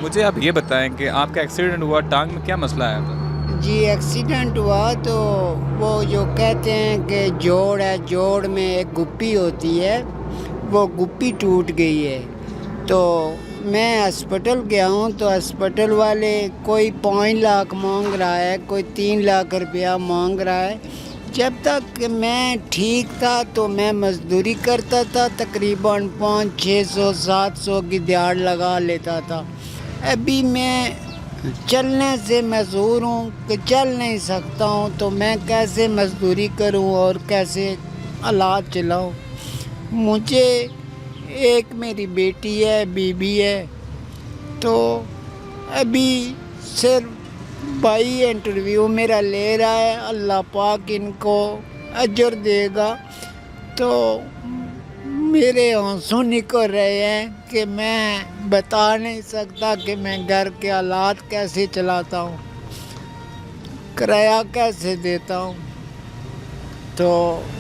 مجھے آپ یہ بتائیں کہ آپ کا ایکسیڈنٹ ہوا، ٹانگ میں کیا مسئلہ آیا تھا؟ جی ایکسیڈنٹ ہوا تو وہ جو کہتے ہیں کہ جوڑ ہے، جوڑ میں ایک گپی ہوتی ہے، وہ گپی ٹوٹ گئی ہے۔ تو میں ہسپتال گیا ہوں تو ہسپتال والے کوئی 5 لاکھ مانگ رہا ہے، کوئی 3 لاکھ روپیہ مانگ رہا ہے۔ جب تک میں ٹھیک تھا تو میں مزدوری کرتا تھا، تقریباً 500 600 700 کی دیہڑ لگا لیتا تھا۔ ابھی میں چلنے سے معذور ہوں کہ چل نہیں سکتا ہوں، تو میں کیسے مزدوری کروں اور کیسے حالات چلاؤں؟ مجھے ایک میری بیٹی ہے، بیوی ہے، تو ابھی صرف بھائی انٹرویو میرا لے رہا ہے، اللہ پاک ان کو اجر دے گا۔ تو میرے آنسو نکل رہے ہیں کہ میں بتا نہیں سکتا کہ میں گھر کے حالات کیسے چلاتا ہوں، کرایہ کیسے دیتا ہوں۔ تو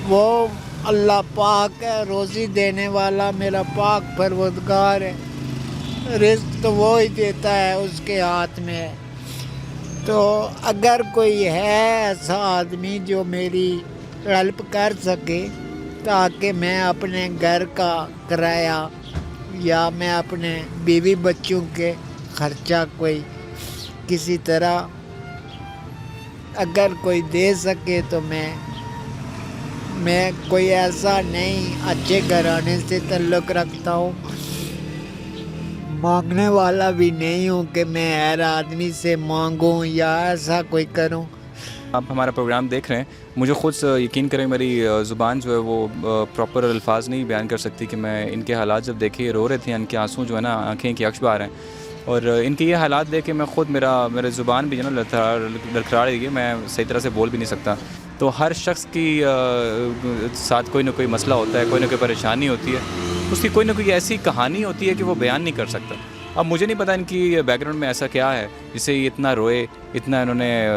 وہ اللہ پاک ہے، روزی دینے والا میرا پاک پروردگار ہے، رزق تو وہ ہی دیتا ہے، اس کے ہاتھ میں ہے۔ تو اگر کوئی ہے ایسا آدمی جو میری ہیلپ کر سکے تاکہ میں اپنے گھر کا کرایہ یا میں اپنے بیوی بچوں کے خرچہ کوئی کسی طرح اگر کوئی دے سکے تو میں کوئی ایسا نہیں اچھے گھرانے سے تعلق رکھتا ہوں، مانگنے والا بھی نہیں ہوں کہ میں ہر آدمی سے مانگوں یا ایسا کوئی کروں۔ آپ ہمارا پروگرام دیکھ رہے ہیں، مجھے خود یقین کریں میری زبان جو ہے وہ پراپر الفاظ نہیں بیان کر سکتی کہ میں ان کے حالات جب دیکھے رو رہے تھے، ان کے آنسو جو ہے نا آنکھیں کی اکش بہا رہے ہیں، اور ان کے یہ حالات دیکھ کے میں خود میرے زبان بھی جو ہے نا لڑکھڑا رہی ہے، میں صحیح طرح سے بول بھی نہیں سکتا۔ تو ہر شخص کی ساتھ کوئی نہ کوئی مسئلہ ہوتا ہے، کوئی نہ کوئی پریشانی ہوتی ہے، اس کی کوئی نہ کوئی ایسی کہانی ہوتی ہے کہ وہ بیان نہیں کر سکتا۔ اب مجھے نہیں پتہ ان کی بیک گراؤنڈ میں ایسا کیا ہے جسے یہ اتنا روئے، اتنا انہوں نے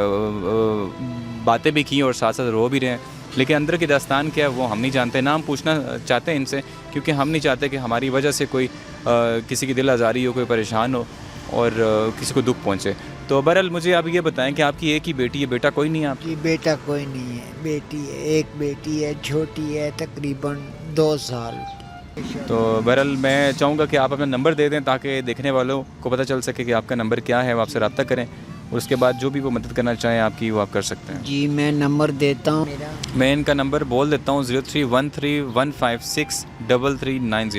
باتیں بھی کی اور ساتھ ساتھ رو بھی رہے ہیں، لیکن اندر کی داستان کیا ہے وہ ہم نہیں جانتے، نہ ہم پوچھنا چاہتے ہیں ان سے، کیونکہ ہم نہیں چاہتے کہ ہماری وجہ سے کوئی کسی کی دل آزاری ہو، کوئی پریشان ہو اور کسی کو دکھ پہنچے۔ تو بہرحال مجھے آپ یہ بتائیں کہ آپ کی ایک ہی بیٹی ہے، بیٹا کوئی نہیں ہے آپ؟ جی بیٹا کوئی نہیں ہے، بیٹی ہے، ایک بیٹی ہے، چھوٹی ہے، تقریباً 2 سال۔ تو بہرحال میں چاہوں گا کہ آپ اپنا نمبر دے دیں تاکہ دیکھنے والوں کو پتہ چل سکے کہ آپ کا نمبر کیا ہے، وہ آپ سے رابطہ کریں، اور اس کے بعد جو بھی وہ مدد کرنا چاہیں آپ کی وہ آپ کر سکتے ہیں۔ جی میں نمبر دیتا ہوں، میں ان کا نمبر بول دیتا ہوں 0313156339